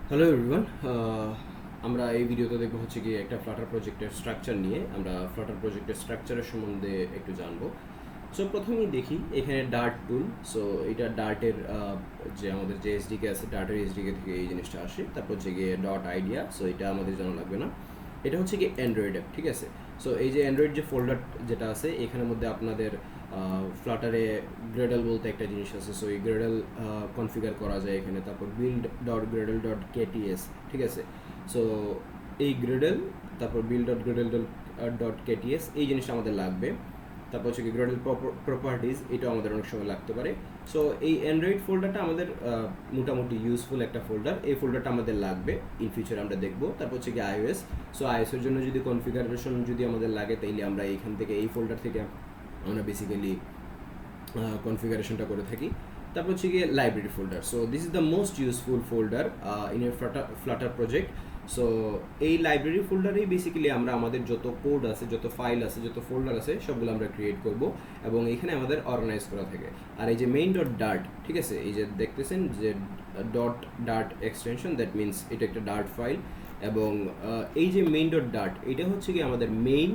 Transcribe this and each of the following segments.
Hello everyone, আমরা এই ভিডিওতে দেখবো হচ্ছে কি একটা ফ্লাটার প্রজেক্টের স্ট্রাকচার নিয়ে। আমরা ফ্লাটার প্রজেক্টের স্ট্রাকচারের সম্বন্ধে একটু জানবো। সো প্রথমেই দেখি এখানে ডার্ট টুল। সো এটা ডার্টের যে আমাদের যে এসডিকে আছে, ডার্টের এসডিকে থেকে এই জিনিসটা আসে। তারপর হচ্ছে গিয়ে ডট আইডিয়া, সো এটা আমাদের জানা লাগবে না। এটা হচ্ছে কি অ্যান্ড্রয়েড অ্যাপ, ঠিক আছে। সো এই যে অ্যান্ড্রয়েড যে ফোল্ডার যেটা আছে, এখানের মধ্যে আপনাদের ফ্লাটারে গ্রেডল বলতে একটা জিনিস আছে। সো এই গ্রেডল কনফিগার করা যায় এখানে। তারপর বিল্ড ডট গ্রেডল ডট কেটিএস, ঠিক আছে। সো এই গ্রেডল, তারপর বিল্ড ডট গ্রেডল ডট কেটিএস, এই জিনিসটা আমাদের লাগবে। তারপর হচ্ছে কি গ্রেডল প্রপার্টিজ, এটাও আমাদের অনেক সময় লাগতে পারে। সো এই অ্যান্ড্রয়েড ফোল্ডারটা আমাদের মোটামুটি ইউজফুল একটা ফোল্ডার। এই ফোল্ডারটা আমাদের লাগবে, ইন ফিউচার আমরা দেখবো। তারপর হচ্ছে কি আইওএস। সো আইওএসের জন্য যদি কনফিগারেশন যদি আমাদের লাগে, তাইলে আমরা এইখান থেকে এই ফোল্ডার থেকে আমরা বেসিক্যালি কনফিগারেশনটা করে থাকি। তারপর হচ্ছে গিয়ে library folder. So this is the most useful folder in a Flutter project. So এই লাইব্রেরি ফোল্ডারেই বেসিক্যালি আমরা আমাদের যত কোড আছে, যত ফাইল আছে, যত ফোল্ডার আছে, সবগুলো আমরা ক্রিয়েট করব এবং এখানে আমাদের অর্গানাইজ করা থাকে। আর এই যে মেইন ডট ডার্ট, ঠিক আছে, এই যে দেখতেছেন যে dot dart extension, that means এটা একটা ডার্ট ফাইল। এবং এই যে মেইন ডট ডার্ট, এটা হচ্ছে কি আমাদের মেইন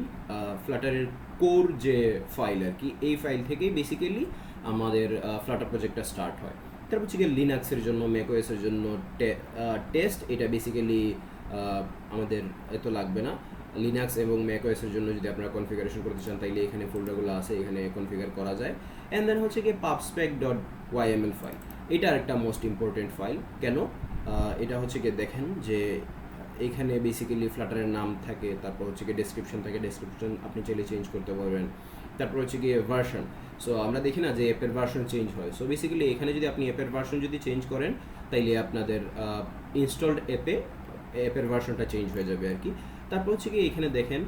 ফ্লাটারের কোর যে ফাইল আর কি। এই ফাইল থেকেই বেসিক্যালি আমাদের ফ্লাটার প্রজেক্টটা স্টার্ট হয়। তারপর হচ্ছে গিয়ে লিনাক্সের জন্য, ম্যাকওএসের জন্য টেস্ট, এটা বেসিক্যালি আমাদের এত লাগবে না। লিনাক্স এবং ম্যাকওএসের জন্য যদি আপনারা কনফিগারেশন করতে চান, তাইলে এখানে ফোল্ডারগুলো আছে, এখানে কনফিগার করা যায়। অ্যান্ড দেন হচ্ছে গিয়ে পাবস্পেক ডট ওয়াইএমএল ফাইল। এটা আরেকটা মোস্ট ইম্পর্টেন্ট ফাইল। কেন? এটা হচ্ছে গিয়ে দেখেন যে এখানে বেসিক্যালি ফ্লাটারের নাম থাকে, তারপর হচ্ছে গিয়ে ডেসক্রিপশন থাকে, ডেসক্রিপশন আপনি চাইলে চেঞ্জ করতে পারবেন। তারপর হচ্ছে গিয়ে ভার্সন। সো আমরা দেখি না যে অ্যাপের ভার্সন চেঞ্জ হয়। সো বেসিক্যালি এখানে যদি আপনি অ্যাপের ভার্সন যদি চেঞ্জ করেন, তাইলে আপনাদের ইনস্টলড অ্যাপের ভার্সনটা চেঞ্জ হয়ে যাবে আর কি। তারপর হচ্ছে কি এখানে দেখেন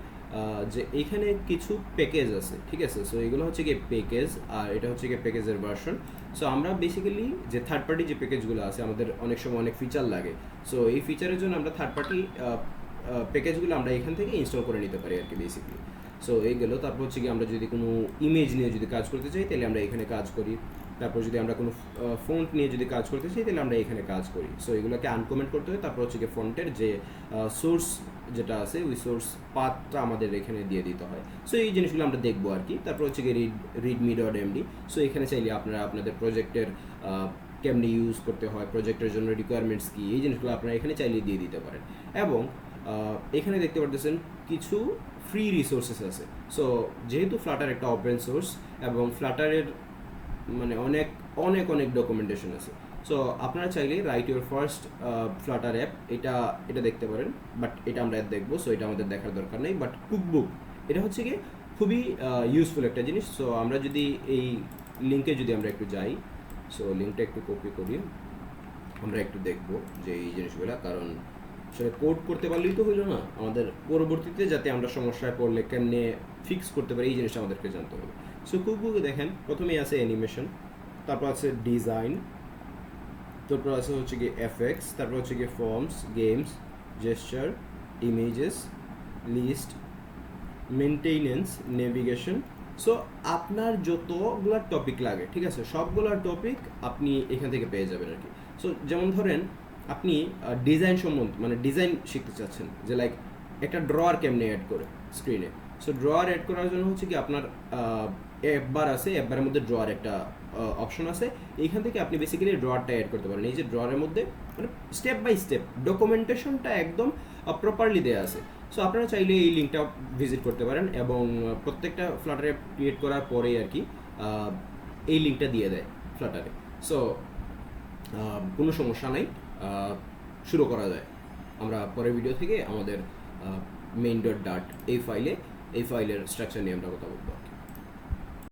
যে এখানে কিছু প্যাকেজ আছে, ঠিক আছে। সো এগুলো হচ্ছে গিয়ে প্যাকেজ, আর এটা হচ্ছে গিয়ে প্যাকেজের ভার্সন। সো আমরা বেসিক্যালি যে থার্ড পার্টি যে প্যাকেজগুলো আছে, আমাদের অনেক সময় অনেক ফিচার লাগে। সো এই ফিচারের জন্য আমরা থার্ড পার্টি প্যাকেজগুলো আমরা এখান থেকে ইনস্টল করে নিতে পারি আর কি বেসিক্যালি। সো এই গেলো। তারপর হচ্ছে কি আমরা যদি কোনো ইমেজ নিয়ে যদি কাজ করতে চাই, তাহলে আমরা এখানে কাজ করি। তারপর যদি আমরা কোনো ফন্ট নিয়ে যদি কাজ করতে চাই, তাহলে আমরা এখানে কাজ করি। সো এগুলোকে আনকমেন্ট করতে হয়। তারপর হচ্ছে কি ফন্টের যে সোর্স যেটা আছে, ওই সোর্স পাথটা আমাদের এখানে দিয়ে দিতে হয়। সো এই জিনিসগুলো আমরা দেখবো আর কি। তারপর হচ্ছে কি রিডমি ডট এমডি। সো এখানে চাইলে আপনারা আপনাদের প্রজেক্টের কেমনি ইউজ করতে হয়, প্রজেক্টের জন্য রিকোয়ারমেন্টস কী, এই জিনিসগুলো আপনারা এখানে চাইলে দিয়ে দিতে পারেন। এবং এখানে দেখতে পারতেছেন কিছু ফ্রি রিসোর্সেস আছে। সো যেহেতু ফ্লাটার একটা ওপেন সোর্স এবং ফ্লাটারের মানে অনেক অনেক অনেক ডকুমেন্টেশন আছে। সো আপনারা চাইলে right your first Flutter app, এটা এটা দেখতে পারেন। বাট এটা আমরা দেখবো, সো এটা আমাদের দেখার দরকার নেই। বাট কুকবুক, এটা হচ্ছে কি খুবই ইউজফুল একটা জিনিস। সো আমরা যদি এই লিঙ্কে যদি আমরা একটু যাই, সো লিঙ্কটা একটু কপি করি, আমরা একটু দেখবো যে এই জিনিসগুলো। কারণ আসলে কোড করতে পারলেই তো হইলো না, আমাদের পরবর্তীতে যাতে আমরা সমস্যায় পড়লে কেমনে ফিক্স করতে পারি, এই জিনিসটা আমাদেরকে জানতে হবে। সো কুকবুকে দেখেন প্রথমেই আছে অ্যানিমেশন, তারপর আছে ডিজাইন, তারপর আছে হচ্ছে কি এফএক্স, তারপর হচ্ছে কি forms, games, gesture, images, list, maintenance, navigation. So আপনার যতগুলো টপিক লাগে, ঠিক আছে, সবগুলোর টপিক আপনি এখান থেকে পেয়ে যাবেন আর কি। সো যেমন ধরেন আপনি ডিজাইন সম্বন্ধে মানে ডিজাইন শিখতে চাচ্ছেন, যে লাইক একটা ড্রয়ার কেমনে অ্যাড করে স্ক্রিনে। সো ড্রয়ার অ্যাড করার জন্য হচ্ছে কি আপনার অ্যাপ বার আছে, অ্যাপ বারের মধ্যে ড্রয়ার একটা অপশন আছে। এইখান থেকে আপনি বেসিক্যালি ড্রয়ারটা অ্যাড করতে পারেন। এই যে ড্রয়ারের মধ্যে মানে স্টেপ বাই স্টেপ ডকুমেন্টেশনটা একদম প্রপারলি দেওয়া আছে। সো আপনারা চাইলে এই লিঙ্কটা ভিজিট করতে পারেন এবং প্রত্যেকটা ফ্লাটার অ্যাপ ক্রিয়েট করার পরেই আর কি এই লিঙ্কটা দিয়ে দেয় ফ্লাটারে। সো কোনো সমস্যা নাই, শুরু করা যায়। আমরা পরের ভিডিও থেকে আমাদের মেইন ডট ডার্ট এই ফাইলের স্ট্রাকচার নিয়ে আমরা কথা বলবো।